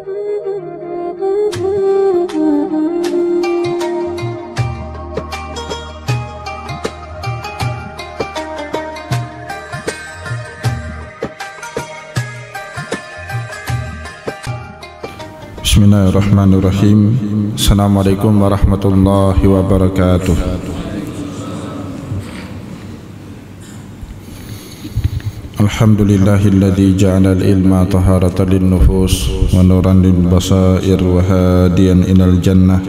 Bismillahirrahmanirrahim. Assalamualaikum warahmatullahi wabarakatuh. Alhamdulillahilladzi ja'ala al-ilma taharatan lin-nufus wa nuran lil-basair wa hadiyan ilal jannah.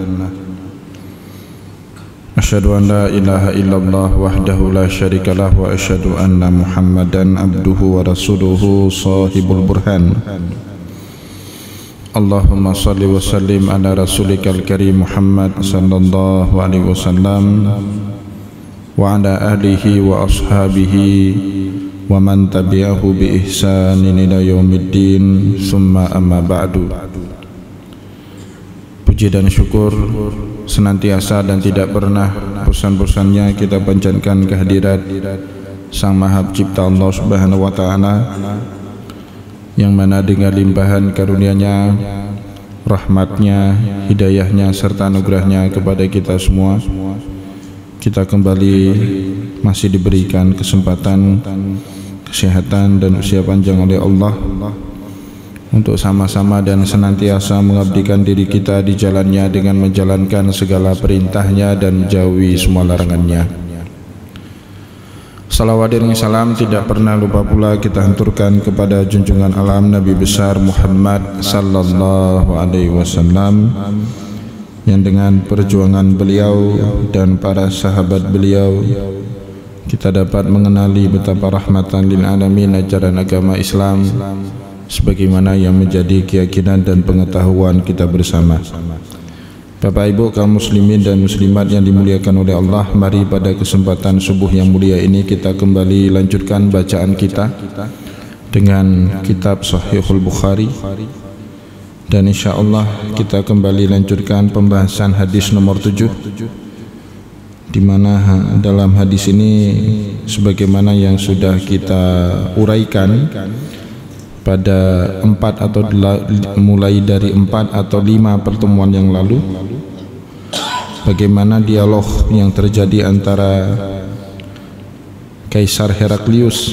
Asyhadu an la ilaha illallah wahdahu la syarika lah wa asyhadu anna Muhammadan abduhu wa rasuluhu shahibul burhan. Allahumma salli wa sallim ala rasulikal karim Muhammad sallallahu alaihi wasallam wa ala alihi wa ashabihi wa man tabi'ahu bi ihsanin ila yaumiddin, summa amma ba'du. Puji dan syukur senantiasa dan tidak pernah bosan-bosannya kita panjatkan kehadirat Sang Maha Pencipta Allah Subhanahu wa taala, yang mana dengan limpahan karunia-Nya, rahmat-Nya, hidayah-Nya serta anugerah-Nya kepada kita semua, kita kembali masih diberikan kesempatan, kesehatan dan usia panjang oleh Allah untuk sama-sama dan senantiasa mengabdikan diri kita di jalan-Nya dengan menjalankan segala perintah-Nya dan menjauhi semua larangan-Nya. Salawat dan salam tidak pernah lupa pula kita haturkan kepada junjungan alam Nabi besar Muhammad sallallahu alaihi wasallam, yang dengan perjuangan beliau dan para sahabat beliau kita dapat mengenali betapa rahmatan lil alamin ajaran agama Islam sebagaimana yang menjadi keyakinan dan pengetahuan kita bersama. Bapak Ibu kaum muslimin dan muslimat yang dimuliakan oleh Allah, mari pada kesempatan subuh yang mulia ini kita kembali lanjutkan bacaan kita dengan kitab Sahihul Bukhari, dan insyaallah kita kembali lanjutkan pembahasan hadis nomor 7, di mana dalam hadis ini sebagaimana yang sudah kita uraikan pada mulai dari 4 atau 5 pertemuan yang lalu, bagaimana dialog yang terjadi antara Kaisar Heraklius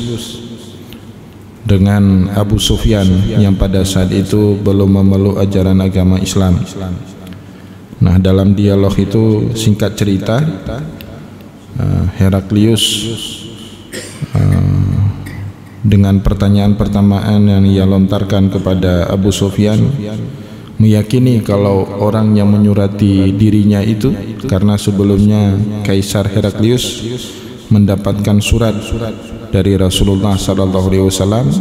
dengan Abu Sufyan yang pada saat itu belum memeluk ajaran agama Islam. Nah, dalam dialog itu singkat cerita, Heraklius dengan pertanyaan-pertanyaan yang ia lontarkan kepada Abu Sufyan, meyakini kalau orang yang menyurati dirinya itu, karena sebelumnya Kaisar Heraklius mendapatkan surat dari Rasulullah SAW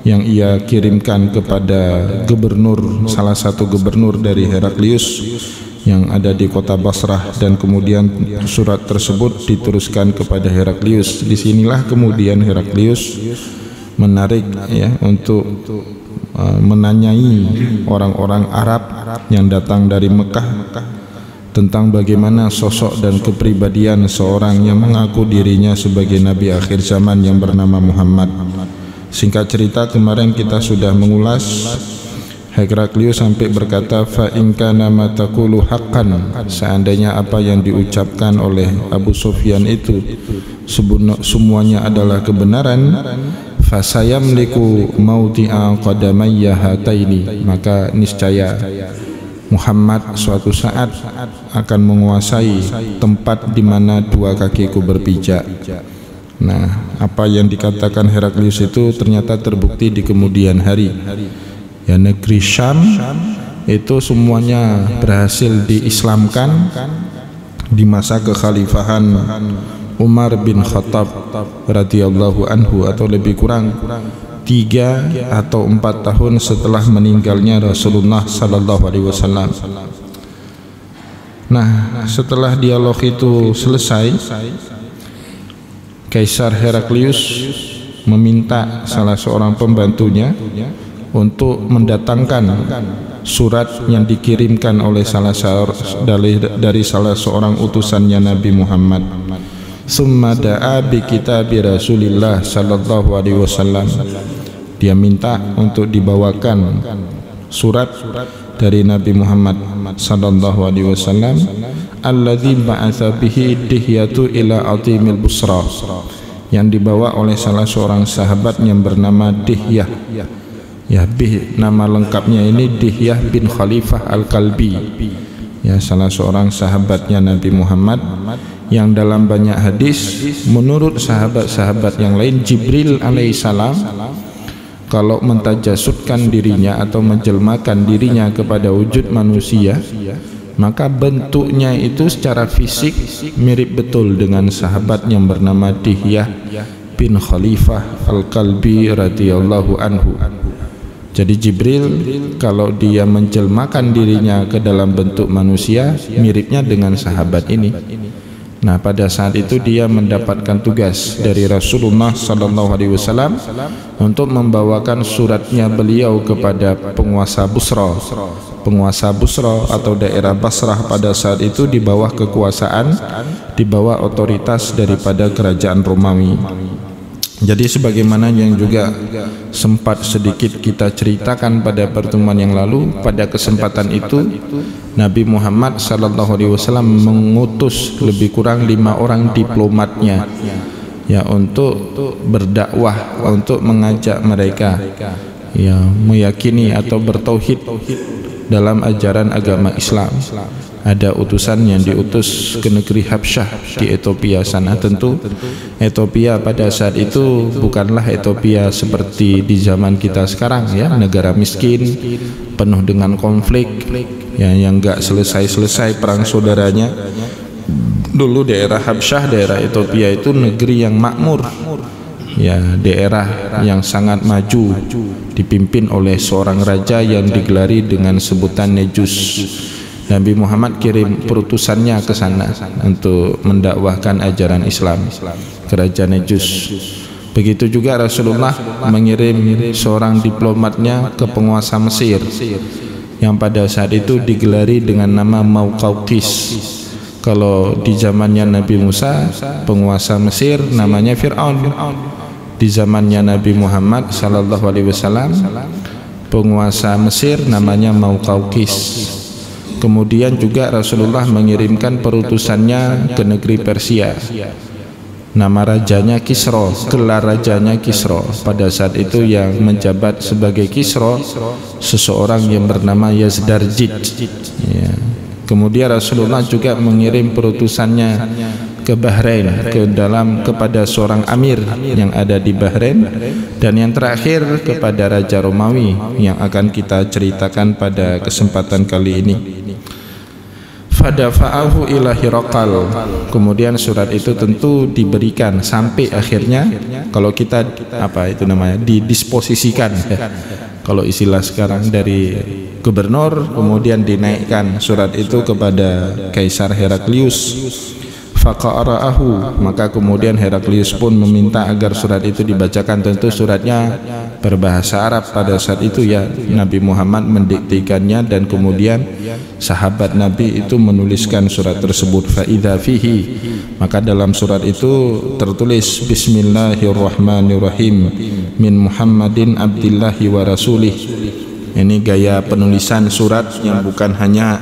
yang ia kirimkan kepada gubernur, salah satu gubernur dari Heraklius yang ada di kota Basrah, dan kemudian surat tersebut diteruskan kepada Heraklius. Disinilah kemudian Heraklius menarik untuk menanyai orang-orang Arab yang datang dari Mekah tentang bagaimana sosok dan kepribadian seorang yang mengaku dirinya sebagai Nabi akhir zaman yang bernama Muhammad. Singkat cerita, kemarin kita sudah mengulas. Heraklius sampai berkata, fa in kana ma taqulu haqqan, seandainya apa yang diucapkan oleh Abu Sufyan itu semuanya adalah kebenaran, fa sayamliku mawti'a qadamayya hataini, maka niscaya Muhammad suatu saat akan menguasai tempat di mana dua kakiku berpijak. Nah, apa yang dikatakan Heraklius itu ternyata terbukti di kemudian hari. Ya, negeri Syam itu semuanya berhasil diislamkan di masa kekhalifahan Umar bin Khattab radhiyallahu anhu, atau lebih kurang 3 atau 4 tahun setelah meninggalnya Rasulullah sallallahu alaihi wasallam. Nah, setelah dialog itu selesai, Kaisar Heraklius meminta salah seorang pembantunya untuk mendatangkan surat yang dikirimkan oleh dari salah seorang utusannya Nabi Muhammad. Summa da'a bi kitabi Rasulillah sallallahu alaihi wasallam. Dia minta untuk dibawakan surat dari Nabi Muhammad sallallahu alaihi wasallam, alladzi ba'atsa bihi dihyatu ila atimil busra, yang dibawa oleh salah seorang sahabat yang bernama Dihyah. Ya, nama lengkapnya ini Dihyah bin Khalifah Al-Kalbi. Ya, salah seorang sahabatnya Nabi Muhammad yang dalam banyak hadis menurut sahabat-sahabat yang lain Jibril alaihissalam kalau mentajasudkan dirinya atau menjelmakan dirinya kepada wujud manusia, maka bentuknya itu secara fisik mirip betul dengan sahabat yang bernama Dihyah bin Khalifah Al-Kalbi radhiyallahu anhu. Jadi Jibril kalau dia menjelmakan dirinya ke dalam bentuk manusia miripnya dengan sahabat ini. Nah, pada saat itu dia mendapatkan tugas dari Rasulullah SAW untuk membawakan suratnya beliau kepada penguasa Busra. Penguasa Busra atau daerah Basrah pada saat itu di bawah kekuasaan, di bawah otoritas daripada kerajaan Romawi. Jadi sebagaimana yang juga sempat sedikit kita ceritakan pada pertemuan yang lalu, pada kesempatan itu Nabi Muhammad SAW mengutus lebih kurang 5 orang diplomatnya ya untuk berdakwah, untuk mengajak mereka ya meyakini atau bertauhid dalam ajaran agama Islam. Ada utusan yang diutus ke negeri Habsyah di Ethiopia sana. Tentu Ethiopia pada saat itu bukanlah Ethiopia seperti di zaman kita sekarang ya, negara miskin penuh dengan konflik ya, yang enggak selesai-selesai perang saudaranya. Dulu daerah Habsyah, daerah Ethiopia itu negeri yang makmur ya, daerah yang sangat maju, dipimpin oleh seorang raja yang digelari dengan sebutan Nejus. Nabi Muhammad kirim perutusannya ke sana untuk mendakwahkan ajaran Islam, kerajaan Nejus. Begitu juga Rasulullah mengirim seorang diplomatnya ke penguasa Mesir yang pada saat itu digelari dengan nama Muqawqis. Kalau di zamannya Nabi Musa, penguasa Mesir namanya Fir'aun. Di zamannya Nabi Muhammad SAW, penguasa Mesir namanya Muqawqis. Kemudian juga Rasulullah mengirimkan perutusannya ke negeri Persia. Nama rajanya Kisra, gelar rajanya Kisra. Pada saat itu yang menjabat sebagai Kisra seseorang yang bernama Yazdarjid ya. Kemudian Rasulullah juga mengirim perutusannya ke Bahrain, kepada seorang amir yang ada di Bahrain, dan yang terakhir kepada Raja Romawi yang akan kita ceritakan pada kesempatan kali ini. Fadafa'ahu ila Hiraqal. Kemudian surat itu tentu diberikan sampai akhirnya, kalau kita didisposisikan ya. Kalau istilah sekarang dari gubernur, kemudian dinaikkan surat itu kepada Kaisar Heraklius. Faqara'ahu, maka kemudian Heraklius pun meminta agar surat itu dibacakan. Tentu suratnya berbahasa Arab pada saat itu ya. Nabi Muhammad mendiktikannya dan kemudian sahabat Nabi itu menuliskan surat tersebut. Fa'idha fihi, maka dalam surat itu tertulis Bismillahirrahmanirrahim min Muhammadin abdillahi wa rasulih. Ini gaya penulisan surat yang bukan hanya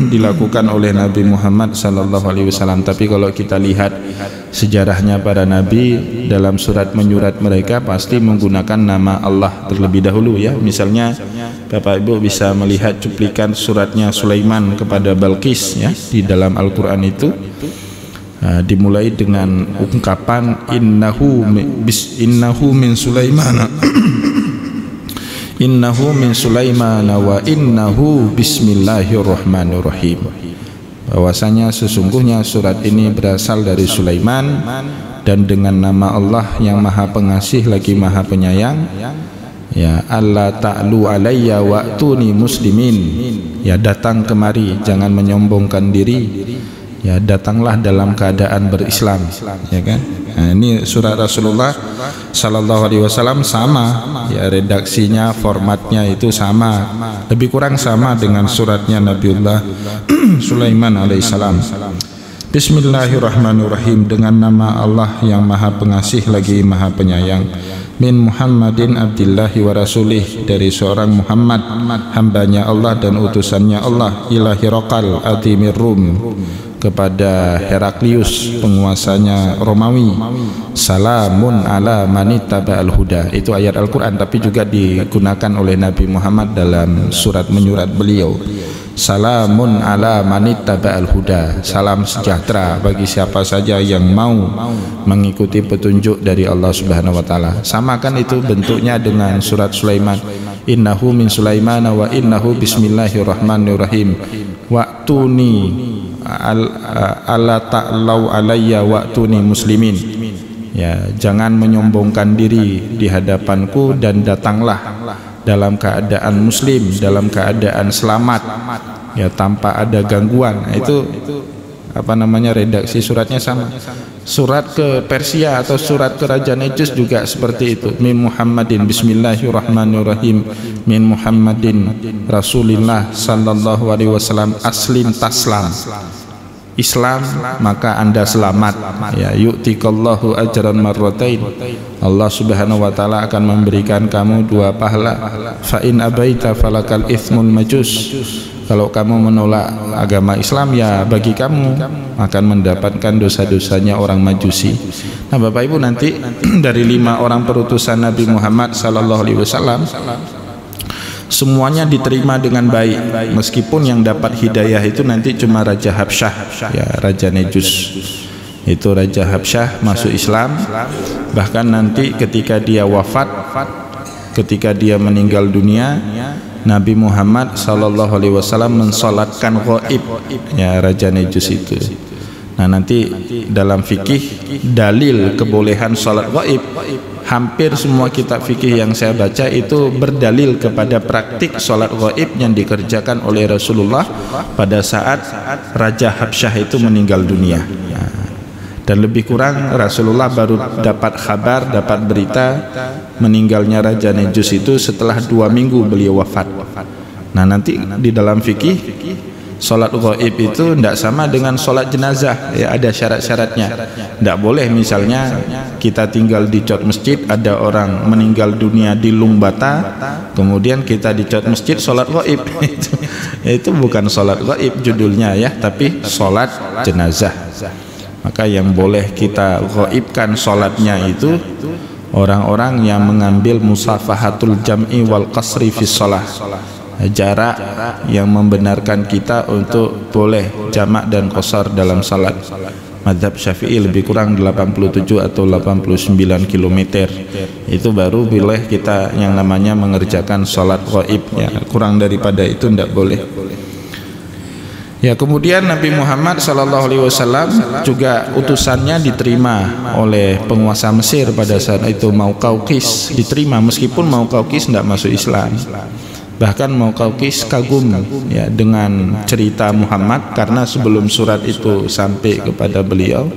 dilakukan oleh Nabi Muhammad SAW, tapi kalau kita lihat sejarahnya para nabi dalam surat menyurat mereka pasti menggunakan nama Allah terlebih dahulu ya. Misalnya Bapak Ibu bisa melihat cuplikan suratnya Sulaiman kepada Balqis ya di dalam Al-Quran itu. Dimulai dengan ungkapan innahu min Sulaiman innahu min Sulaiman wa innahu bismillahirrahmanirrahim, bahwasanya sesungguhnya surat ini berasal dari Sulaiman dan dengan nama Allah yang Maha Pengasih lagi Maha Penyayang ya. Allah ta'lu alayya wa'tuni muslimin, ya datang kemari jangan menyombongkan diri ya, datanglah dalam keadaan berislam ya kan. Nah, ini surat Rasulullah sallallahu alaihi wasallam sama ya, redaksinya, formatnya itu sama, lebih kurang sama dengan suratnya Nabiullah Sulaiman alaihissalam. Bismillahirrahmanirrahim, dengan nama Allah yang Maha Pengasih lagi Maha Penyayang. min Muhammadin abdillahi wa rasulih, dari seorang Muhammad hambanya Allah dan utusannya Allah, ila Hiraqal adhimir Rum, kepada Heraklius penguasanya Romawi, salamun ala manittaba al-huda. Itu ayat Al-Quran tapi juga digunakan oleh Nabi Muhammad dalam surat menyurat beliau. Salamun ala manittaba al-huda, salam sejahtera bagi siapa saja yang mau mengikuti petunjuk dari Allah Subhanahu wa taala. Samakan itu bentuknya dengan surat Sulaiman, innahu min Sulaiman wa innahu bismillahirrahmanirrahim wa'tuni ala ta'lau alayya wa'tuni muslimin. Ya, jangan menyombongkan diri di hadapanku dan datanglah dalam keadaan muslim, dalam keadaan selamat, ya, tanpa ada gangguan. Itu apa namanya, redaksi suratnya sama. Surat ke Persia atau surat ke Raja Najus juga seperti itu. Min Muhammadin bismillahirrahmanirrahim min Muhammadin Rasulillah sallallahu alaihi wasallam aslim taslam. Islam maka Anda selamat, ya, yu'tikallahu ajran marratain. Allah Subhanahu wa taala akan memberikan kamu 2 pahala. Fa in abaita falakal itsmul majus. Kalau kamu menolak agama Islam, ya bagi kamu akan mendapatkan dosa-dosanya orang Majusi. Nah, Bapak Ibu, nanti dari 5 orang perutusan Nabi Muhammad sallallahu alaihi wasallam semuanya diterima dengan baik, meskipun yang dapat hidayah itu nanti cuma Raja Habsyah, ya, Raja Najus. Itu Raja Habsyah masuk Islam, bahkan nanti ketika dia wafat, ketika dia meninggal dunia, Nabi Muhammad sallallahu alaihi wasallam mensolatkan ghaib, ya, Raja Najus itu. Nah, nanti dalam fikih dalil kebolehan salat ghaib, hampir semua kitab fikih yang saya baca itu berdalil kepada praktik salat ghaib yang dikerjakan oleh Rasulullah pada saat Raja Habsyah itu meninggal dunia. Dan lebih kurang Rasulullah baru dapat kabar, dapat berita meninggalnya Raja Najus itu setelah 2 minggu beliau wafat. Nah, nanti di dalam fikih salat ghaib itu tidak sama dengan salat jenazah, ya, ada syarat-syaratnya. Tidak boleh misalnya kita tinggal di cot masjid, ada orang meninggal dunia di Lumbata, kemudian kita di cot masjid salat ghaib. Itu bukan salat ghaib judulnya, ya, tapi salat jenazah. Maka yang boleh kita ghaibkan salatnya itu orang-orang yang mengambil musafahatul jam'i wal qasri fi shalah, jarak yang membenarkan kita untuk boleh jamak dan qasar dalam salat. Mazhab Syafi'i lebih kurang 87 atau 89 km. Itu baru boleh kita yang namanya mengerjakan salat ghaib, ya. Kurang daripada itu tidak boleh. Ya, kemudian Nabi Muhammad sallallahu alaihi wasallam juga utusannya diterima oleh penguasa Mesir pada saat itu, Muqawqis, diterima meskipun Muqawqis tidak masuk Islam. Bahkan Muqawqis kagum, ya, dengan cerita Muhammad, karena sebelum surat itu sampai kepada beliau,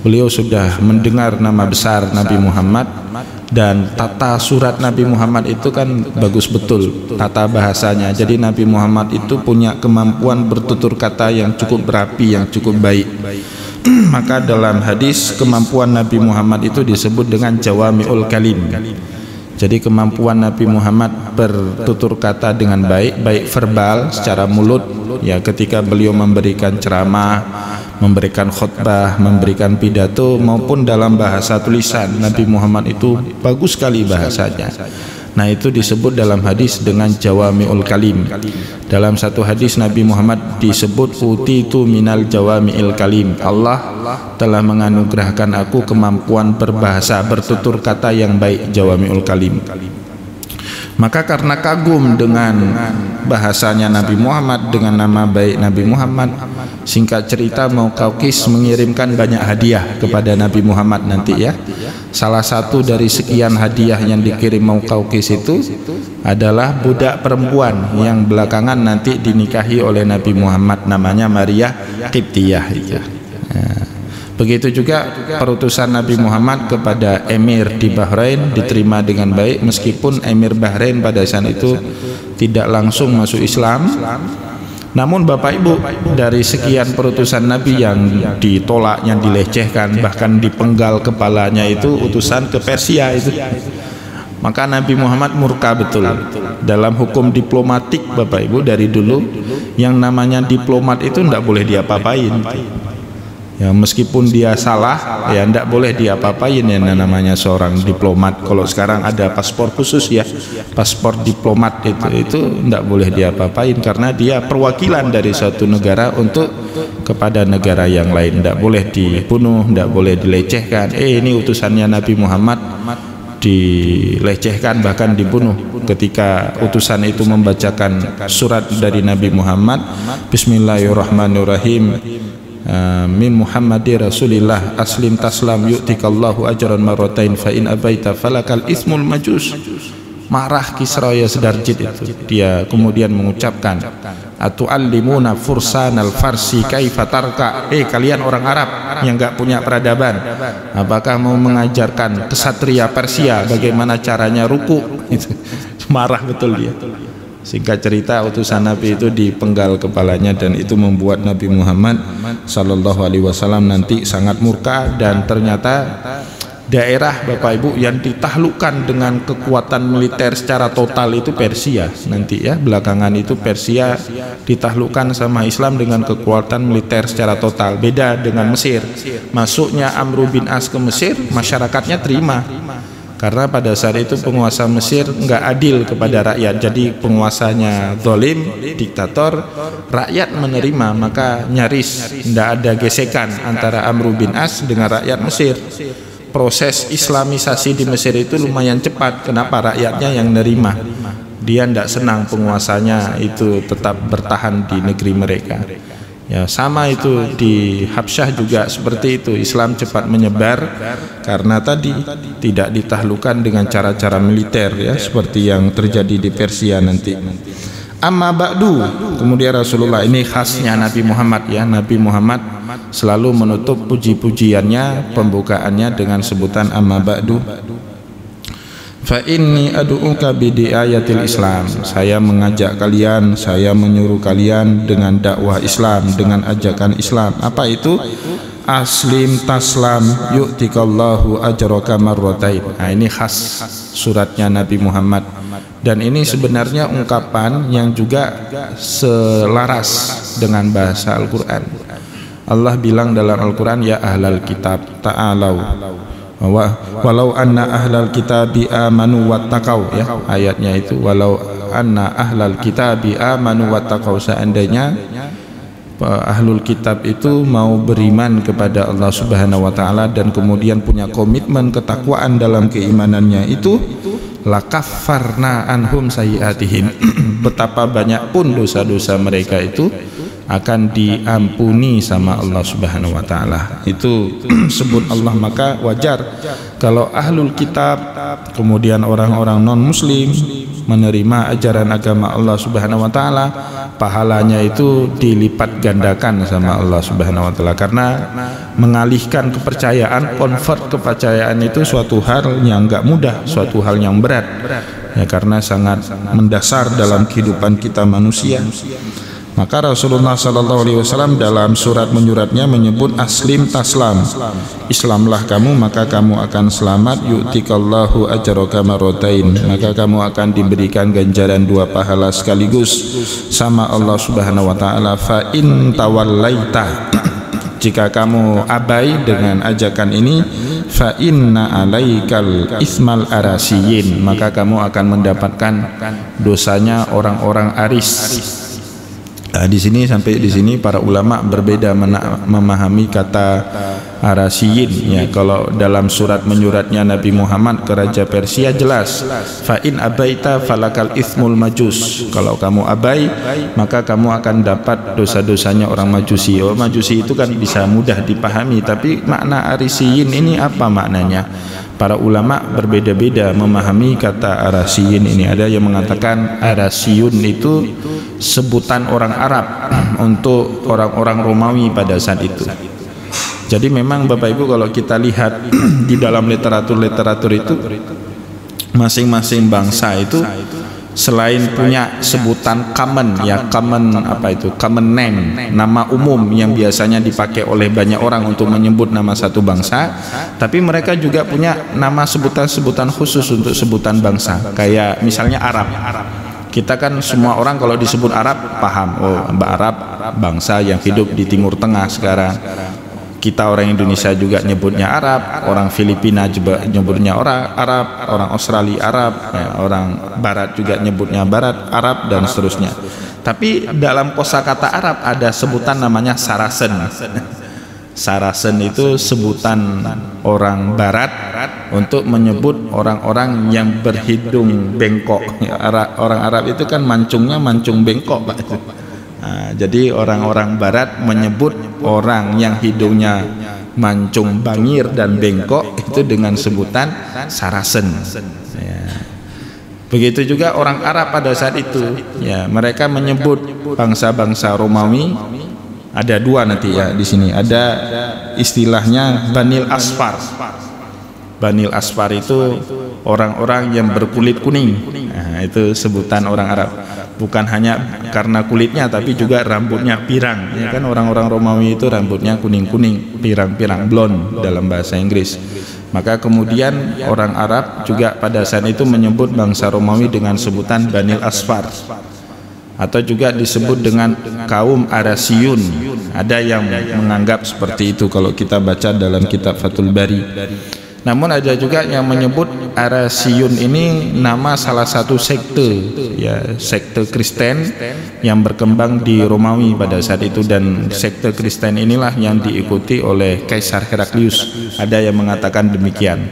beliau sudah mendengar nama besar Nabi Muhammad, dan tata surat Nabi Muhammad itu kan bagus betul, tata bahasanya. Jadi Nabi Muhammad itu punya kemampuan bertutur kata yang cukup berapi, yang cukup baik. Maka dalam hadis kemampuan Nabi Muhammad itu disebut dengan jawami'ul kalim. Jadi kemampuan Nabi Muhammad bertutur kata dengan baik, baik verbal secara mulut, ya, ketika beliau memberikan ceramah, memberikan khutbah, memberikan pidato, maupun dalam bahasa tulisan. Nabi Muhammad itu bagus sekali bahasanya. Nah, itu disebut dalam hadis dengan jawami'ul kalim. Dalam satu hadis Nabi Muhammad disebut utitu minal jawami'il kalim. Allah telah menganugerahkan aku kemampuan berbahasa, bertutur kata yang baik, jawami'ul kalim. Maka karena kagum dengan bahasanya Nabi Muhammad, dengan nama baik Nabi Muhammad, singkat cerita Muqawqis mengirimkan banyak hadiah kepada Nabi Muhammad nanti, ya. Salah satu dari sekian hadiah yang dikirim Muqawqis itu adalah budak perempuan yang belakangan nanti dinikahi oleh Nabi Muhammad, namanya Maria Qibtiyah itu. Begitu juga perutusan Nabi Muhammad kepada emir di Bahrain diterima dengan baik, meskipun emir Bahrain pada saat itu tidak langsung masuk Islam, Namun Bapak Ibu, dari sekian perutusan Nabi yang ditolak, yang dilecehkan, bahkan dipenggal kepalanya itu utusan ke Persia itu, maka Nabi Muhammad murka betul. Dalam hukum diplomatik Bapak Ibu dari dulu, yang namanya diplomat itu tidak boleh diapa-apain. Ya, meskipun dia salah, ya tidak boleh diapa-apain yang namanya seorang diplomat. Kalau sekarang ada paspor khusus ya, paspor diplomat itu tidak boleh diapa-apain karena dia perwakilan dari suatu negara untuk kepada negara yang lain. Tidak boleh dibunuh, tidak boleh dilecehkan. Ini utusannya Nabi Muhammad dilecehkan bahkan dibunuh ketika utusan itu membacakan surat dari Nabi Muhammad, Bismillahirrahmanirrahim, min Muhammadir Rasulillah aslim taslam yu'tikallahu ajran marratain fa in abaita falakal ismul majus. Marah Kisra Yazdarjid itu, dia kemudian mengucapkan, atu'allimuna fursanal farsi kaifa tarka. Kalian orang Arab yang enggak punya peradaban, apakah mau mengajarkan kesatria Persia bagaimana caranya ruku? Marah betul dia. Singkat cerita, utusan Nabi itu dipenggal kepalanya, dan itu membuat Nabi Muhammad sallallahu alaihi wasallam nanti sangat murka. Dan ternyata daerah Bapak Ibu yang ditaklukkan dengan kekuatan militer secara total itu Persia nanti ya. Belakangan itu Persia ditaklukkan sama Islam dengan kekuatan militer secara total. Beda dengan Mesir. Masuknya Amr bin As ke Mesir, masyarakatnya terima. Karena pada saat itu penguasa Mesir nggak adil kepada rakyat, jadi penguasanya zalim, diktator, rakyat menerima, maka nyaris tidak ada gesekan antara Amr bin As dengan rakyat Mesir. Proses Islamisasi di Mesir itu lumayan cepat. Kenapa? Rakyatnya yang nerima. Dia tidak senang penguasanya itu tetap bertahan di negeri mereka. Ya, sama itu di Habsyah juga seperti itu. Islam cepat menyebar karena tadi tidak ditaklukkan dengan cara-cara militer ya, seperti yang terjadi di Persia nanti. Amma ba'du, kemudian Rasulullah, ini khasnya Nabi Muhammad ya. Nabi Muhammad selalu menutup puji-pujiannya, pembukaannya dengan sebutan amma ba'du. Fa inni ad'uka bidiayatil Islam. Saya mengajak kalian, saya menyuruh kalian dengan dakwah Islam, dengan ajakan Islam. Apa itu? Aslim taslam yu'tikallahu ajraka marratain. Nah, ini khas suratnya Nabi Muhammad. Dan ini sebenarnya ungkapan yang juga selaras dengan bahasa Al-Quran. Allah bilang dalam Al-Quran, ya ahlal kitab ta'alau walau anna ahlal kitabi amanu wattaqau ya, ayatnya itu walau anna ahlal kitabi amanu wattaqau. Seandainya ahlul kitab itu mau beriman kepada Allah Subhanahu wa taala dan kemudian punya komitmen ketakwaan dalam keimanannya itu, lakaffarna anhum sayyiatihim. Betapa banyak pun dosa-dosa mereka itu akan diampuni sama Allah Subhanahu wa taala. Itu sebut Allah. Maka wajar kalau ahlul kitab kemudian orang-orang non muslim menerima ajaran agama Allah Subhanahu wa taala, pahalanya itu dilipat gandakan sama Allah Subhanahu wa taala. Karena mengalihkan kepercayaan, convert kepercayaan itu suatu hal yang enggak mudah, suatu hal yang berat ya, karena sangat mendasar dalam kehidupan kita manusia. Maka Rasulullah SAW dalam surat menyuratnya menyebut aslim taslam, Islamlah kamu maka kamu akan selamat, yu'tikallahu ajraka marratain, maka kamu akan diberikan ganjaran 2 pahala sekaligus sama Allah Subhanahu wa taala. Fa in tawallaita, jika kamu abai dengan ajakan ini, fa inna alaikal ismal arasiyin, maka kamu akan mendapatkan dosanya orang-orang Aris. Nah, di sini sampai di sini para ulama berbeda memahami kata arasiyin ya. Kalau dalam surat menyuratnya Nabi Muhammad ke Raja Persia jelas, fa in abaita falakal ismul majus. Kalau kamu abai maka kamu akan dapat dosa-dosanya orang Majusi. Oh, Majusi itu kan bisa mudah dipahami, tapi makna arasiyin ini apa maknanya? Para ulama berbeda-beda memahami kata arasiyin ini. Ada yang mengatakan arasiyun itu sebutan orang Arab untuk orang-orang Romawi pada saat itu. Jadi memang Bapak Ibu kalau kita lihat di dalam literatur itu, masing-masing bangsa itu selain punya sebutan common ya, common apa itu, common name, nama umum yang biasanya dipakai oleh banyak orang untuk menyebut nama satu bangsa, tapi mereka juga punya nama sebutan-sebutan khusus untuk sebutan bangsa. Kayak misalnya Arab. Kita kan semua orang kalau disebut Arab paham, oh Arab bangsa yang hidup di Timur Tengah sekarang. Kita orang Indonesia juga nyebutnya Arab, orang Filipina juga nyebutnya orang Arab, orang Australia Arab, ya, orang Barat juga nyebutnya Barat Arab dan seterusnya. Tapi dalam kosakata Arab ada sebutan namanya Saracen. Saracen itu sebutan orang Barat untuk menyebut orang-orang yang berhidung bengkok. Orang Arab itu kan mancungnya mancung bengkok, Pak. Nah, jadi orang-orang Barat menyebut orang yang hidungnya mancung bangir dan bengkok itu dengan sebutan Saracen. Ya. Begitu juga orang Arab pada saat itu, ya, mereka menyebut bangsa-bangsa Romawi. Ada dua nanti ya di sini. Ada istilahnya Banil Asfar. Banil Asfar itu orang-orang yang berkulit kuning. Nah, itu sebutan orang Arab. Bukan hanya karena kulitnya tapi juga rambutnya pirang. Ya kan orang-orang Romawi itu rambutnya kuning-kuning, pirang-pirang, blonde dalam bahasa Inggris. Maka kemudian orang Arab juga pada saat itu menyebut bangsa Romawi dengan sebutan Banil Asfar. Atau juga disebut dengan kaum Arasiyun. Ada yang menganggap seperti itu kalau kita baca dalam kitab Fathul Bari. Namun ada juga yang menyebut Arasiyun ini nama salah satu sekte, ya, sekte Kristen yang berkembang di Romawi pada saat itu, dan sekte Kristen inilah yang diikuti oleh Kaisar Heraklius. Ada yang mengatakan demikian.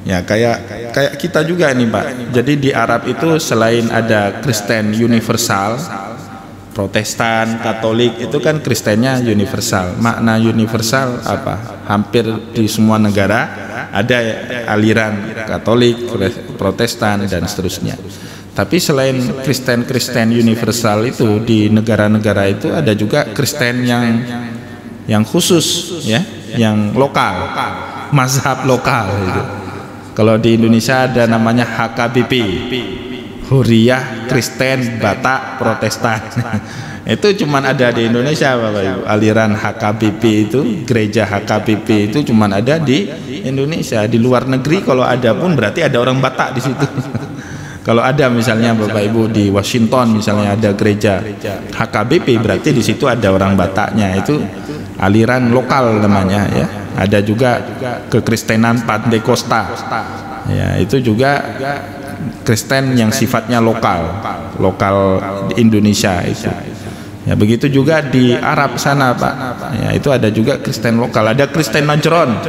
Ya, kayak kita juga nih, Pak. Jadi di Arab itu selain ada Kristen universal, Protestan, Katolik, itu kan Kristennya universal. Makna universal apa? Hampir di semua negara ada aliran Katolik, Protestan dan seterusnya. Tapi selain Kristen universal itu di negara-negara itu ada juga Kristen yang khusus, ya, yang lokal, mazhab lokal gitu. Kalau di Indonesia ada namanya HKBP, Huriyah Kristen Batak Protestan. Itu cuman ada di Indonesia, Bapak Ibu. Aliran HKBP itu, gereja HKBP itu cuman ada di Indonesia. Di luar negeri kalau ada pun berarti ada orang Batak di situ. Kalau ada misalnya Bapak Ibu di Washington misalnya ada gereja HKBP, berarti di situ ada orang Bataknya. Itu aliran lokal namanya, ya. Ada juga kekristenan Pantekosta, ya, itu juga Kristen yang sifatnya lokal di Indonesia itu. Ya, begitu juga di Arab sana, Pak. Ya, itu ada juga Kristen lokal. Ada Kristen Najran.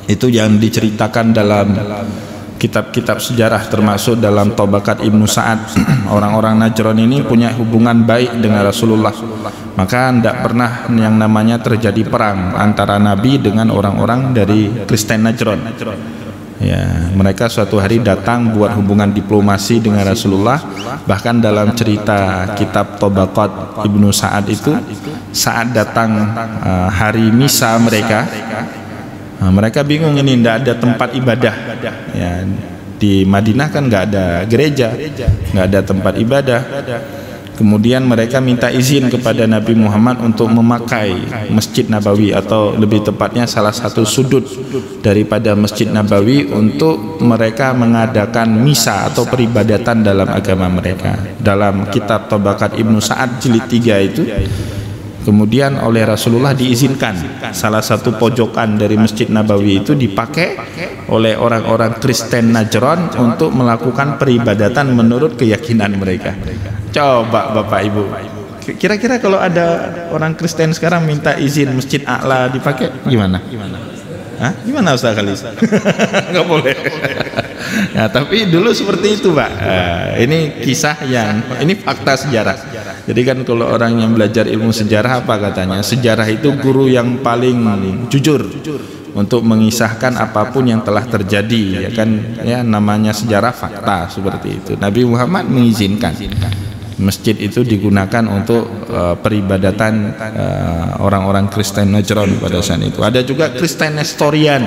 Itu yang diceritakan dalam kitab-kitab sejarah termasuk dalam Tabaqat Ibnu Sa'ad. Orang-orang Najran ini punya hubungan baik dengan Rasulullah. Maka tidak pernah yang namanya terjadi perang antara Nabi dengan orang-orang dari Kristen Najran. Ya, mereka suatu hari datang buat hubungan diplomasi dengan Rasulullah. Bahkan dalam cerita kitab Tabaqat Ibnu Sa'ad itu, saat datang hari misa mereka, mereka bingung, ini tidak ada tempat ibadah. Ya, di Madinah kan nggak ada gereja, nggak ada tempat ibadah. Kemudian mereka minta izin kepada Nabi Muhammad untuk memakai Masjid Nabawi, atau lebih tepatnya salah satu sudut daripada Masjid Nabawi untuk mereka mengadakan misa atau peribadatan dalam agama mereka. Dalam kitab Tabaqat Ibnu Sa'ad jilid 3 itu, kemudian oleh Rasulullah diizinkan salah satu pojokan dari Masjid Nabawi itu dipakai oleh orang-orang Kristen Najran untuk melakukan peribadatan menurut keyakinan mereka. Coba Bapak Ibu, kira-kira kalau ada orang Kristen sekarang minta izin Masjid A'la dipakai, gimana? Hah? Gimana Ustaz Khalis? Nggak boleh. Nah, tapi dulu seperti itu, Pak. Ini kisah ini fakta sejarah. Jadi kan kalau orang yang belajar ilmu sejarah apa katanya? Sejarah itu guru yang paling jujur untuk mengisahkan apapun yang telah terjadi, ya kan? Ya, namanya sejarah fakta seperti itu. Nabi Muhammad mengizinkan masjid itu digunakan untuk peribadatan orang-orang Kristen Najran pada saat itu. Ada juga Kristen Nestorian.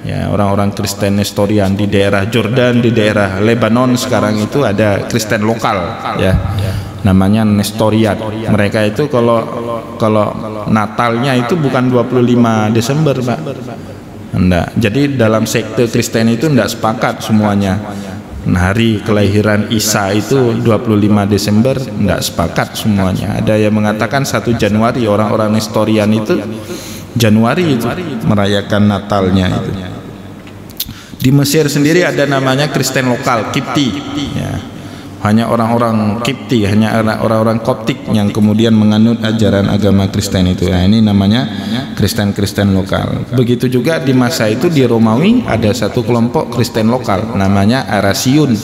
Ya, orang-orang Kristen Nestorian di daerah Jordan, di daerah Lebanon sekarang itu ada Kristen lokal, ya, namanya Nestorian. Mereka itu kalau Natalnya itu bukan 25 Desember, Pak. Enggak. Jadi dalam sekte Kristen itu enggak sepakat semuanya. Hari kelahiran Isa itu 25 Desember, enggak sepakat semuanya. Ada yang mengatakan 1 Januari, orang-orang Nestorian itu Januari itu merayakan Natalnya itu. Di Mesir sendiri ada namanya Kristen lokal, Kipti, ya. Hanya orang-orang Kipti, hanya orang-orang Koptik yang kemudian menganut ajaran agama Kristen itu. Nah, ini namanya Kristen lokal. Begitu juga di masa itu di Romawi ada satu kelompok Kristen lokal namanya Arasiun.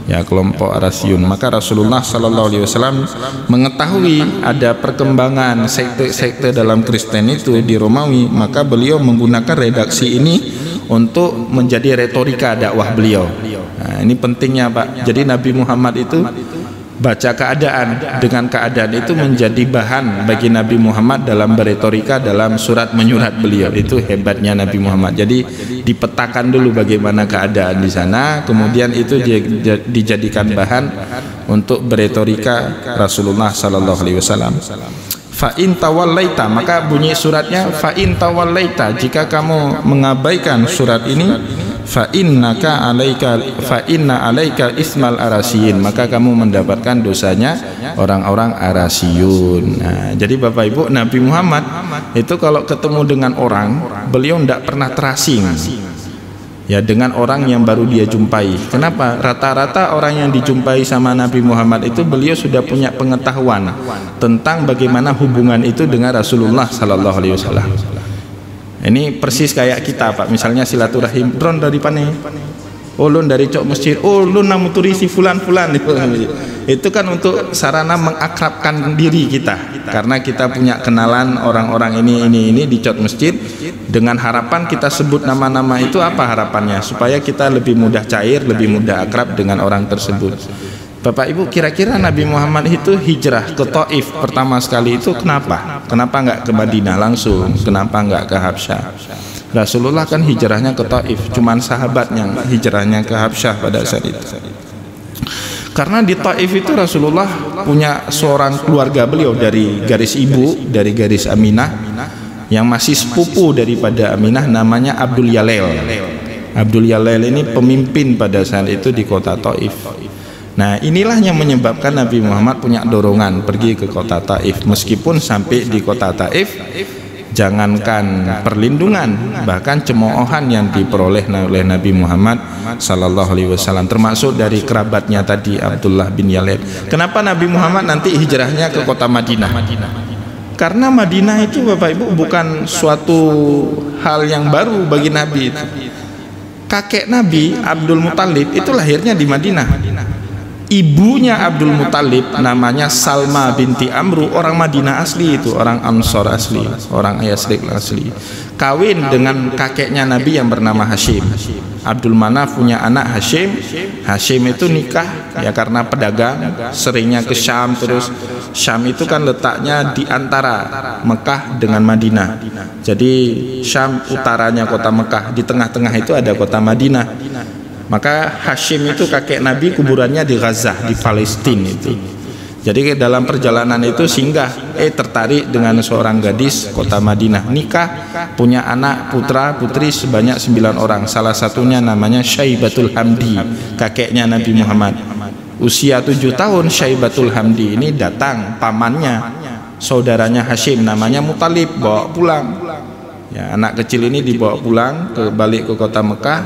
Ya, kelompok Arasiun. Maka Rasulullah sallallahu alaihi wasallam mengetahui ada perkembangan sekte-sekte dalam Kristen itu di Romawi, maka beliau menggunakan redaksi ini untuk menjadi retorika dakwah beliau. Nah, ini pentingnya, Pak. Jadi Nabi Muhammad itu baca keadaan, dengan keadaan itu menjadi bahan bagi Nabi Muhammad dalam beretorika, dalam surat menyurat beliau. Itu hebatnya Nabi Muhammad. Jadi dipetakan dulu bagaimana keadaan di sana, kemudian itu dijadikan bahan untuk beretorika Rasulullah sallallahu alaihi wasallam. Fa in tawallaita, maka bunyi suratnya fa in tawallaita, jika kamu mengabaikan surat ini, fa inna alaika ismal arasiyin, maka kamu mendapatkan dosanya orang-orang Arasiyun. Nah, jadi Bapak Ibu, Nabi Muhammad itu kalau ketemu dengan orang, beliau tidak pernah terasing, ya, dengan orang yang baru dia jumpai. Kenapa? Rata-rata orang yang dijumpai sama Nabi Muhammad itu beliau sudah punya pengetahuan tentang bagaimana hubungan itu dengan Rasulullah sallallahu alaihi wasallam. Ini persis kayak kita, Pak. Misalnya silaturahim, "Bron dari pane?" "Oh, lun dari cok masjid." "Oh, lun namuturi si fulan-fulan." Itu kan untuk sarana mengakrabkan diri kita, karena kita punya kenalan orang-orang ini di cok masjid. Dengan harapan kita sebut nama-nama itu, apa harapannya? Supaya kita lebih mudah cair, lebih mudah akrab dengan orang tersebut. Bapak Ibu, kira-kira Nabi Muhammad itu hijrah ke Taif pertama sekali itu kenapa? Kenapa enggak ke Madinah langsung? Kenapa enggak ke Habsyah? Rasulullah kan hijrahnya ke Taif, cuman sahabat yang hijrahnya ke Habsyah pada saat itu. Karena di Taif itu Rasulullah punya seorang keluarga beliau dari garis ibu, dari garis Aminah, yang masih sepupu daripada Aminah, namanya Abdul Yalail. Abdul Yalail ini pemimpin pada saat itu di kota Taif. Nah, inilah yang menyebabkan Nabi Muhammad punya dorongan pergi ke kota Taif. Meskipun sampai di kota Taif, jangankan perlindungan, bahkan cemoohan yang diperoleh oleh Nabi Muhammad sallallahu alaihi wasallam, termasuk dari kerabatnya tadi Abdullah bin Yalail. Kenapa Nabi Muhammad nanti hijrahnya ke kota Madinah? Karena Madinah itu Bapak Ibu bukan suatu hal yang baru bagi Nabi itu. Kakek Nabi Abdul Muthalib itu lahirnya di Madinah. Ibunya Abdul Muthalib namanya Salma binti Amru, orang Madinah asli itu, orang Ansor asli, orang Yasrib asli. Kawin dengan kakeknya Nabi yang bernama Hashim. Abdul Manaf punya anak Hashim. Hashim itu nikah ya karena pedagang, seringnya ke Syam. Terus Syam itu kan letaknya di antara Mekah dengan Madinah. Jadi Syam utaranya kota Mekah, di tengah-tengah itu ada kota Madinah. Maka Hashim itu kakek Nabi kuburannya di Gaza, di Palestina itu. Jadi dalam perjalanan itu singgah, tertarik dengan seorang gadis kota Madinah, nikah, punya anak putra putri sebanyak 9 orang. Salah satunya namanya Syaibatul Hamdi, kakeknya Nabi Muhammad. Usia 7 tahun Syaibatul Hamdi ini datang pamannya, saudaranya Hashim namanya Muthalib, bawa pulang. Ya, anak kecil ini dibawa pulang balik ke kota Mekah.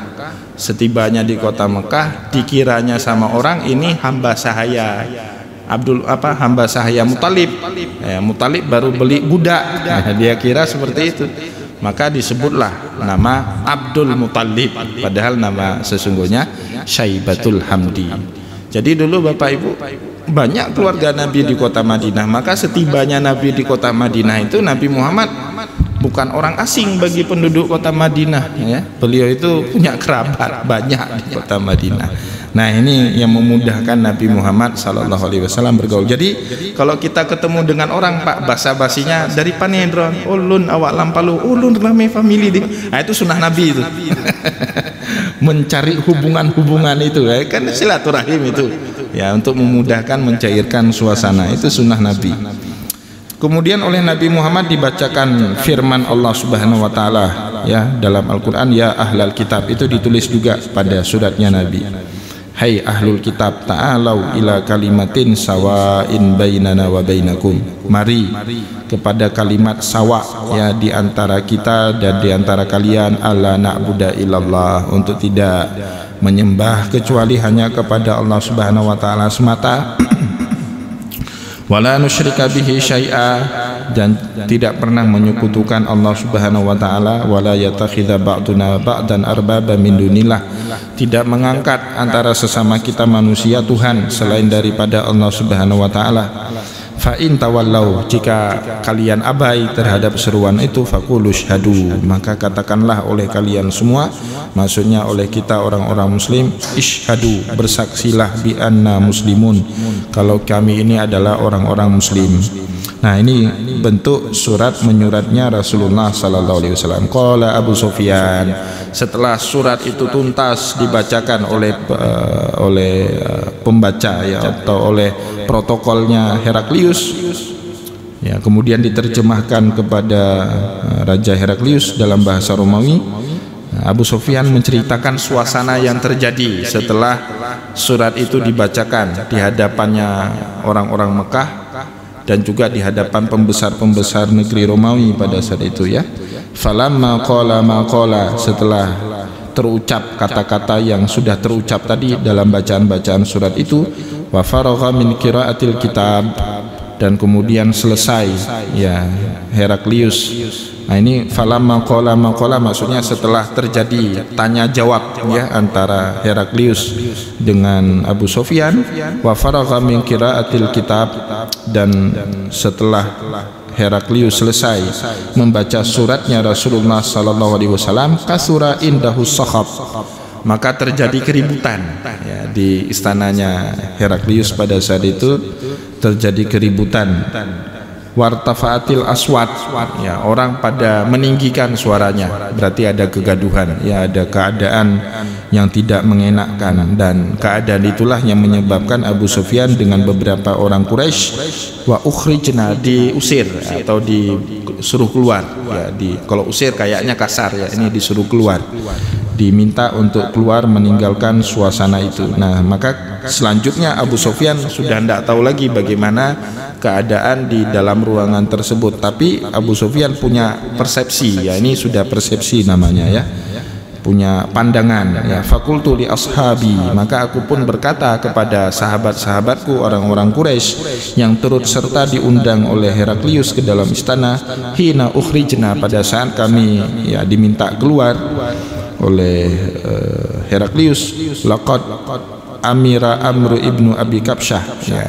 Setibanya di kota Mekah, dikiranya sama orang ini hamba sahaya hamba sahaya Muthalib. Muthalib baru beli budak. Nah, dia kira seperti itu. Maka disebutlah nama Abdul Muthalib, padahal nama sesungguhnya Syaibatul Hamdi. Jadi dulu Bapak Ibu, banyak keluarga Nabi di kota Madinah. Maka setibanya Nabi di kota Madinah itu, Nabi Muhammad bukan orang asing bagi penduduk kota Madinah, ya. Beliau itu punya kerabat banyak di kota Madinah. Nah, ini yang memudahkan Nabi Muhammad sallallahu alaihi wasallam bergaul. Jadi kalau kita ketemu dengan orang Pak, basa-basinya dari panedron, ulun awak lampalu, ulun rame family. Nah, itu sunnah Nabi itu. Mencari hubungan-hubungan itu kan silaturahim itu. Ya, untuk memudahkan mencairkan suasana, itu sunnah Nabi. Kemudian oleh Nabi Muhammad dibacakan firman Allah Subhanahu wa taala ya dalam Al-Qur'an, ya ahlal kitab, itu ditulis juga pada suratnya Nabi. Hai ahlul kitab, ta'alau ila kalimatin sawa'in bainana wa bainakum. Mari kepada kalimat sawa ya di antara kita dan di antara kalian, alla na'budu illallah, untuk tidak menyembah kecuali hanya kepada Allah Subhanahu wa taala semata. Wala nusyrika bihi syai'a, dan tidak pernah menyekutukan Allah Subhanahu wa taala. Wala yatakhidha ba'duna ba'dan arbaba min dunillah, tidak mengangkat antara sesama kita manusia Tuhan selain daripada Allah Subhanahu wa taala. Fa in tawallau, jika kalian abai terhadap seruan itu, faqulu syhadu, maka katakanlah oleh kalian semua, maksudnya oleh kita orang-orang muslim, isyhadu, bersaksilah bi anna muslimun, kalau kami ini adalah orang-orang muslim. Nah, ini bentuk surat menyuratnya Rasulullah sallallahu alaihi wasallam. Qala Abu Sufyan, setelah surat itu tuntas dibacakan oleh pembaca ya, atau oleh protokolnya Heraklius ya, kemudian diterjemahkan kepada Raja Heraklius dalam bahasa Romawi. Abu Sufyan menceritakan suasana yang terjadi setelah surat itu dibacakan di hadapannya orang-orang Mekah dan juga di hadapan pembesar-pembesar negeri Romawi pada saat itu ya. Falamma qala ma qala, setelah terucap kata-kata yang sudah terucap tadi dalam bacaan-bacaan surat itu, wa faragha min qiraatil kitab, dan kemudian selesai ya Heraklius. Nah, ini falamma qala ma qala, maksudnya setelah terjadi tanya jawab ya antara Heraklius dengan Abu Sufyan, wa faragha min qiraatil kitab, dan setelah Heraklius selesai membaca suratnya Rasulullah sallallahu alaihi wasallam, kasura indahu sakhab, maka terjadi keributan ya, di istananya Heraklius pada saat itu terjadi keributan. Wartafaatil aswat ya, orang pada meninggikan suaranya, berarti ada kegaduhan ya, ada keadaan yang tidak mengenakkan, dan keadaan itulah yang menyebabkan Abu Sufyan dengan beberapa orang Quraisy wa ukhrijna, diusir atau disuruh keluar ya, kalau usir kayaknya kasar ya, ini disuruh keluar, diminta untuk keluar meninggalkan suasana itu. Nah, maka selanjutnya Abu Sufyan sudah tidak tahu lagi bagaimana keadaan di dalam ruangan tersebut, tapi Abu Sufyan punya persepsi ya, ini sudah persepsi namanya ya, punya pandangan ya. Fakultu li ashabi, maka aku pun berkata kepada sahabat-sahabatku orang-orang Quraisy yang turut serta diundang oleh Heraklius ke dalam istana, hina ukhrijna, pada saat kami ya diminta keluar oleh Heraklius, laqad amira Amr ibnu Abi Kabsyah ya.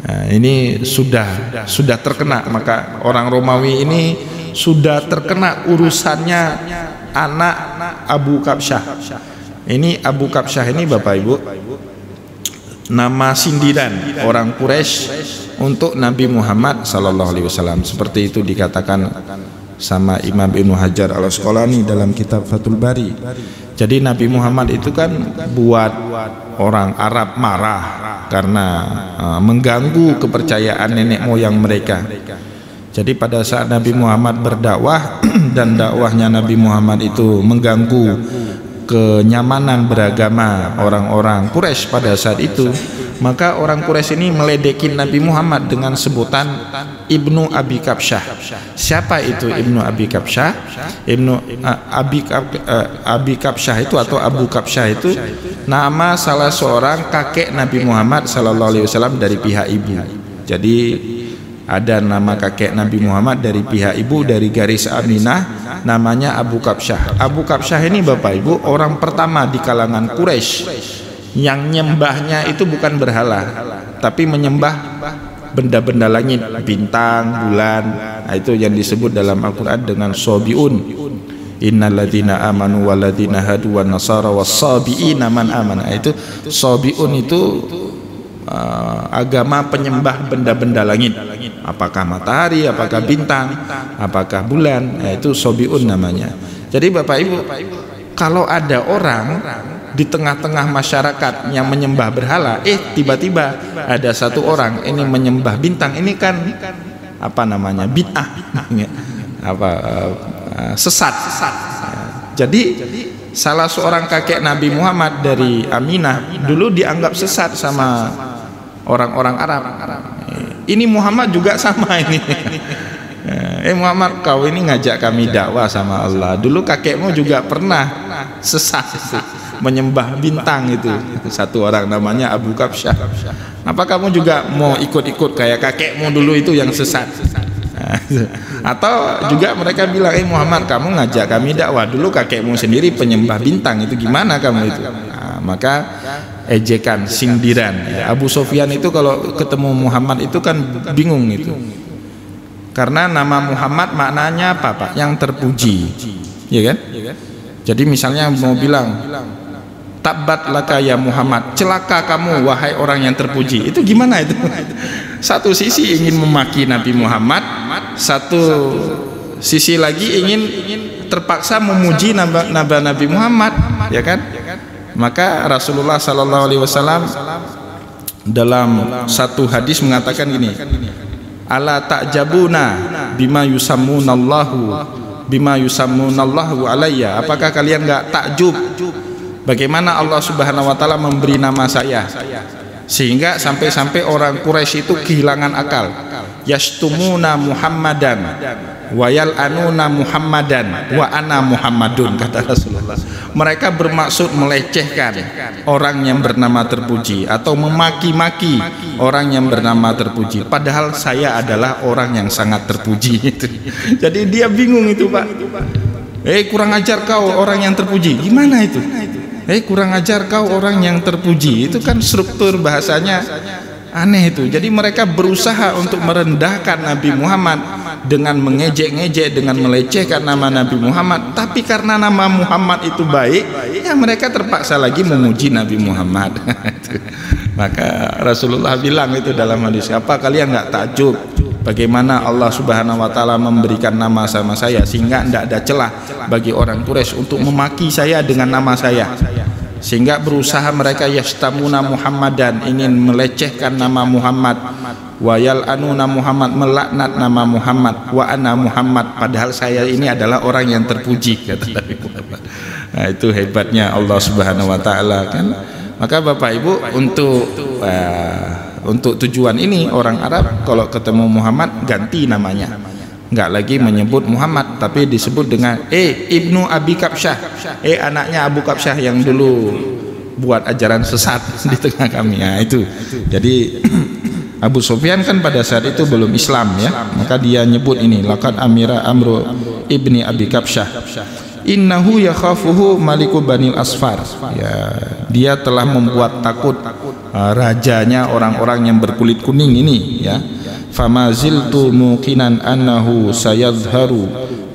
Nah, ini sudah terkena, maka orang Romawi ini sudah terkena urusannya anak Abu Kabsyah. Ini Abu Kabsyah ini Bapak Ibu nama sindiran orang Quraisy untuk Nabi Muhammad sallallahu alaihi wasallam, seperti itu dikatakan sama Imam Ibnu Hajar Al-Asqalani dalam kitab Fathul Bari. Jadi Nabi Muhammad itu kan buat orang Arab marah karena mengganggu kepercayaan nenek moyang mereka. Jadi pada saat Nabi Muhammad berdakwah dan dakwahnya Nabi Muhammad itu mengganggu kenyamanan beragama orang-orang Quraisy pada saat itu, maka orang Quraisy ini meledekin Nabi Muhammad dengan sebutan Ibnu Abi Kabsyah. Siapa itu Ibnu Abi Kabsyah? Abi Kabsyah itu atau Abu Kabsyah itu nama salah seorang kakek Nabi Muhammad sallallahu alaihi wasallam dari pihak ibu. Jadi ada nama kakek Nabi Muhammad dari pihak ibu, dari garis Aminah, namanya Abu Kabsyah. Abu Kabsyah ini Bapak Ibu orang pertama di kalangan Quraisy yang nyembahnya itu bukan berhala, tapi menyembah benda-benda langit, bintang, bulan. Nah, itu yang disebut dalam Al-Quran dengan sobiun innalladzina amanu walladzina hadu wan nasara was-sabiina man amana. Itu sabiun itu agama penyembah benda-benda langit, apakah matahari, apakah bintang, apakah bulan, itu sabiun namanya. Jadi Bapak Ibu, kalau ada orang di tengah-tengah masyarakat yang menyembah berhala, tiba-tiba ada satu orang ini menyembah bintang, ini kan apa namanya, bid'ah, sesat. Jadi salah seorang kakek Nabi Muhammad dari Aminah dulu dianggap sesat sama orang-orang Arab. Ini Muhammad juga sama ini. Muhammad, kau ini ngajak kami dakwah sama Allah. Dulu kakekmu juga pernah sesat menyembah bintang itu. Satu orang namanya Abu Kabsyah. Apa kamu juga mau ikut-ikut kayak kakekmu dulu itu yang sesat? Atau juga mereka bilang, Muhammad, kamu ngajak kami dakwah, dulu kakekmu sendiri penyembah bintang, itu gimana kamu itu? Maka ejekan, sindiran. Abu Sufyan itu kalau ketemu Muhammad itu kan bingung itu. Karena nama Muhammad maknanya apa, Pak? Yang terpuji, ya kan? Jadi misalnya mau bilang, Tabbat laka ya Muhammad, celaka kamu wahai orang yang terpuji. Itu gimana itu? Satu sisi ingin memaki Nabi Muhammad, satu sisi lagi ingin terpaksa memuji Nabi Muhammad, ya kan? Maka Rasulullah sallallahu alaihi wasallam dalam satu hadis mengatakan gini, ala ta'jabuna bima yusammunallahu alayya, apakah kalian enggak takjub bagaimana Allah Subhanahu wa taala memberi nama saya, sehingga sampai-sampai orang Quraisy itu kehilangan akal. Yashtumuna Muhammadan wa yal'anuna Muhammadan wa ana Muhammadun, kata Rasulullah. Mereka bermaksud melecehkan orang yang bernama terpuji atau memaki-maki orang yang bernama terpuji, padahal saya adalah orang yang sangat terpuji. Jadi dia bingung itu, Pak. Kurang ajar kau orang yang terpuji, gimana itu? Kurang ajar kau orang yang terpuji, itu kan struktur bahasanya aneh itu. Jadi mereka berusaha untuk merendahkan Nabi Muhammad dengan mengejek-ngejek, dengan melecehkan nama Nabi Muhammad. Tapi karena nama Muhammad itu baik, ya mereka terpaksa lagi memuji Nabi Muhammad. Maka Rasulullah bilang itu dalam hadis, apa kalian nggak takjub bagaimana Allah Subhanahu wa taala memberikan nama sama saya, sehingga tidak ada celah bagi orang Quraisy untuk memaki saya dengan nama saya, sehingga berusaha mereka yastamuna Muhammadan, ingin melecehkan nama Muhammad, wa yal'anuna Muhammad, melaknat nama Muhammad, wa ana Muhammad, padahal saya ini adalah orang yang terpuji, kata Nabi Muhammad. Nah, itu hebatnya Allah Subhanahu wa taala kan. Maka Bapak Ibu, untuk tujuan ini orang Arab kalau ketemu Muhammad ganti namanya, nggak lagi menyebut Muhammad, tapi disebut dengan Ibnu Abi Kabsyah, anaknya Abu Kabsyah yang dulu buat ajaran sesat di tengah kami. Nah, itu. Jadi Abu Sufyan kan pada saat itu belum Islam, ya, maka dia nyebut ini laqad amira Amru ibni Abi Kabsyah innahu yakhafuhu maliku banil asfar, ya, dia telah membuat takut rajanya orang-orang yang berkulit kuning ini, ya. Famaziltu muqinan annahu sayadharu,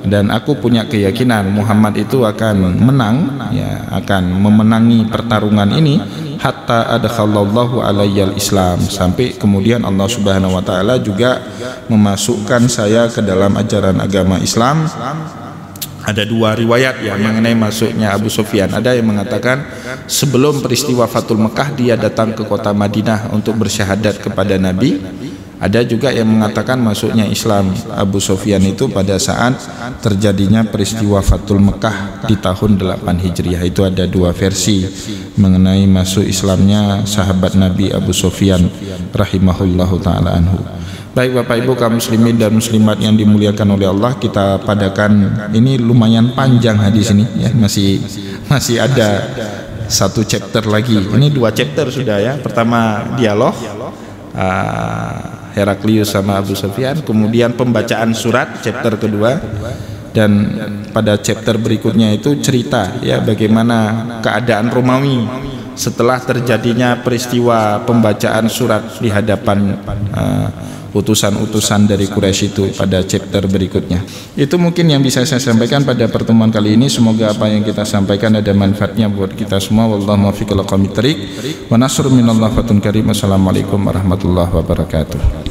dan aku punya keyakinan Muhammad itu akan menang, ya, akan memenangi pertarungan ini, hatta adkhalallahu alayyal Islam, sampai kemudian Allah Subhanahu wa taala juga memasukkan saya ke dalam ajaran agama Islam. Ada dua riwayat ya mengenai masuknya Abu Sufyan. Ada yang mengatakan sebelum peristiwa Fathul Mekah dia datang ke kota Madinah untuk bersyahadat kepada Nabi. Ada juga yang mengatakan masuknya Islam Abu Sufyan itu pada saat terjadinya peristiwa Fathul Mekah di tahun 8 Hijriah. Itu ada dua versi mengenai masuk Islamnya sahabat Nabi Abu Sufyan rahimahullahu taala anhu. Baik Bapak Ibu kaum muslimin dan muslimat yang dimuliakan oleh Allah, kita padakan ini lumayan panjang hadis ini, ya, masih ada satu chapter lagi. Ini dua chapter sudah, ya. Pertama dialog Heraklius sama Abu Sufyan, kemudian pembacaan surat chapter kedua, dan pada chapter berikutnya itu cerita, ya, bagaimana keadaan Romawi setelah terjadinya peristiwa pembacaan surat di hadapan utusan-utusan dari Quraisy itu pada chapter berikutnya. Itu mungkin yang bisa saya sampaikan pada pertemuan kali ini. Semoga apa yang kita sampaikan ada manfaatnya buat kita semua. Wallahu muwaffiq ila aqwamit thariq wa nasrun minallah fatun karim. Assalamualaikum warahmatullahi wabarakatuh.